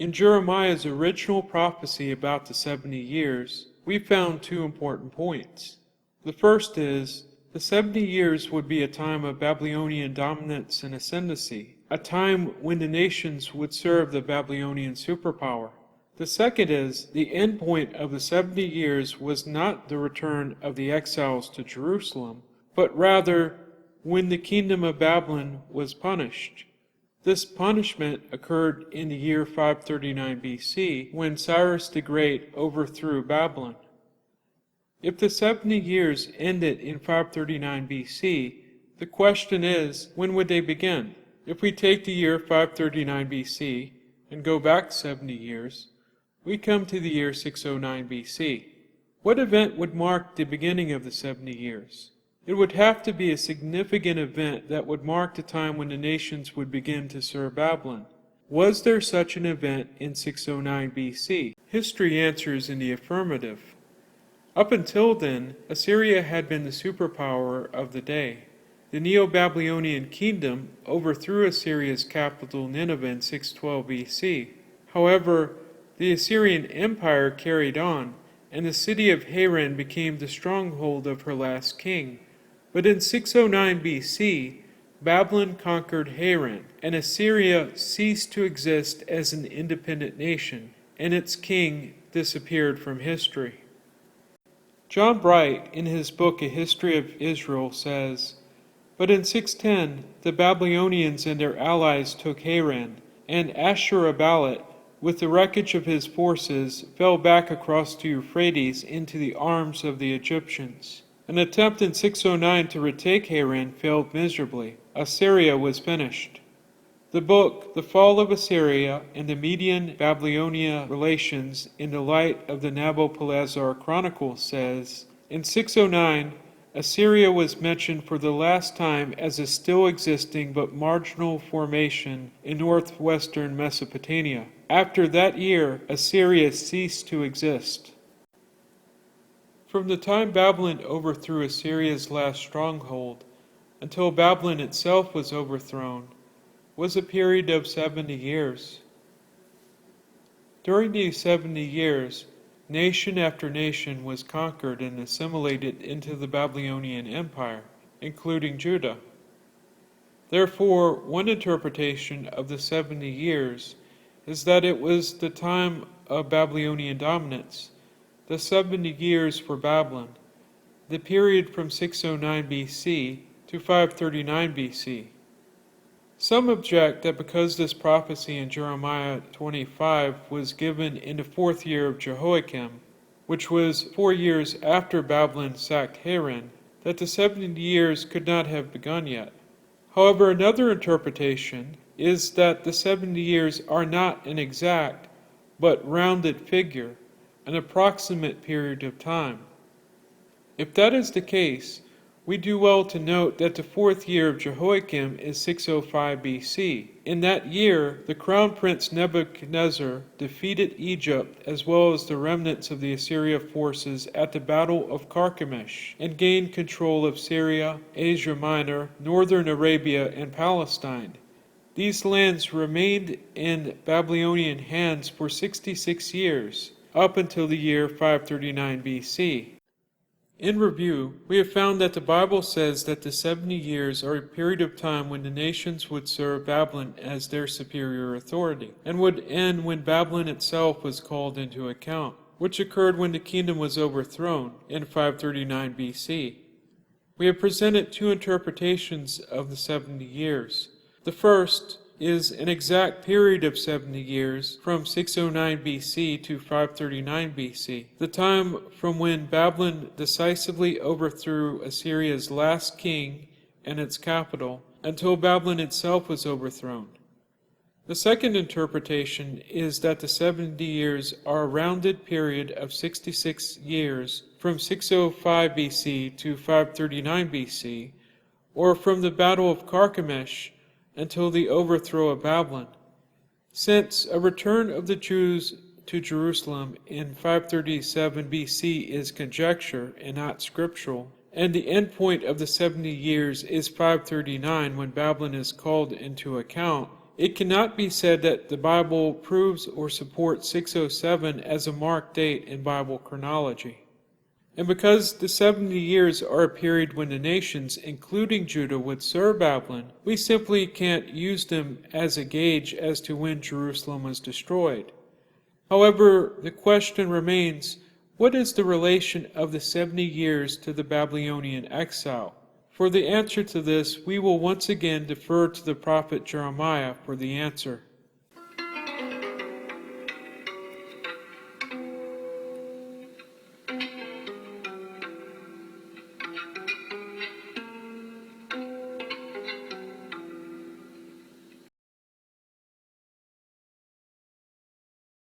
In Jeremiah's original prophecy about the 70 years, we found two important points. The first is, the 70 years would be a time of Babylonian dominance and ascendancy, a time when the nations would serve the Babylonian superpower. The second is, the end point of the 70 years was not the return of the exiles to Jerusalem, but rather when the kingdom of Babylon was punished. This punishment occurred in the year 539 BC, when Cyrus the Great overthrew Babylon. If the 70 years ended in 539 BC, the question is, when would they begin? If we take the year 539 BC and go back 70 years, we come to the year 609 BC. What event would mark the beginning of the 70 years? It would have to be a significant event that would mark the time when the nations would begin to serve Babylon. Was there such an event in 609 BC? History answers in the affirmative. Up until then, Assyria had been the superpower of the day. The Neo-Babylonian kingdom overthrew Assyria's capital Nineveh in 612 BC. However, the Assyrian Empire carried on, and the city of Haran became the stronghold of her last king. But in 609 BC, Babylon conquered Haran, and Assyria ceased to exist as an independent nation, and its king disappeared from history. John Bright, in his book A History of Israel, says, "But in 610, the Babylonians and their allies took Haran, and Ashurbanipal, with the wreckage of his forces, fell back across the Euphrates into the arms of the Egyptians. An attempt in 609 to retake Haran failed miserably. Assyria was finished." The book, The Fall of Assyria and the Median-Babylonia Relations in the Light of the Nabopolassar Chronicle, says, in 609, Assyria was mentioned for the last time as a still existing but marginal formation in northwestern Mesopotamia. After that year, Assyria ceased to exist. From the time Babylon overthrew Assyria's last stronghold until Babylon itself was overthrown was a period of 70 years. During these 70 years, nation after nation was conquered and assimilated into the Babylonian Empire, including Judah. Therefore, one interpretation of the 70 years is that it was the time of Babylonian dominance, the 70 years for Babylon, the period from 609 BC to 539 BC. Some object that because this prophecy in Jeremiah 25 was given in the 4th year of Jehoiakim, which was 4 years after Babylon sacked Haran, that the 70 years could not have begun yet. However, another interpretation is that the 70 years are not an exact, but rounded figure, an approximate period of time. If that is the case, we do well to note that the 4th year of Jehoiakim is 605 BC. In that year, the crown prince Nebuchadnezzar defeated Egypt as well as the remnants of the Assyria forces at the Battle of Carchemish and gained control of Syria, Asia Minor, northern Arabia, and Palestine. These lands remained in Babylonian hands for 66 years, up until the year 539 BC. In review, we have found that the Bible says that the 70 years are a period of time when the nations would serve Babylon as their superior authority, and would end when Babylon itself was called into account, which occurred when the kingdom was overthrown in 539 BC. We have presented two interpretations of the 70 years. The first is an exact period of 70 years from 609 BC to 539 BC, the time from when Babylon decisively overthrew Assyria's last king and its capital until Babylon itself was overthrown. The second interpretation is that the 70 years are a rounded period of 66 years from 605 BC to 539 BC, or from the Battle of Carchemish until the overthrow of Babylon. Since a return of the Jews to Jerusalem in 537 BC is conjecture and not scriptural, and the end point of the 70 years is 539 when Babylon is called into account, It cannot be said that the Bible proves or supports 607 as a marked date in Bible chronology. And because the 70 years are a period when the nations, including Judah, would serve Babylon, we simply can't use them as a gauge as to when Jerusalem was destroyed. However, the question remains, what is the relation of the 70 years to the Babylonian exile? For the answer to this, we will once again defer to the prophet Jeremiah for the answer.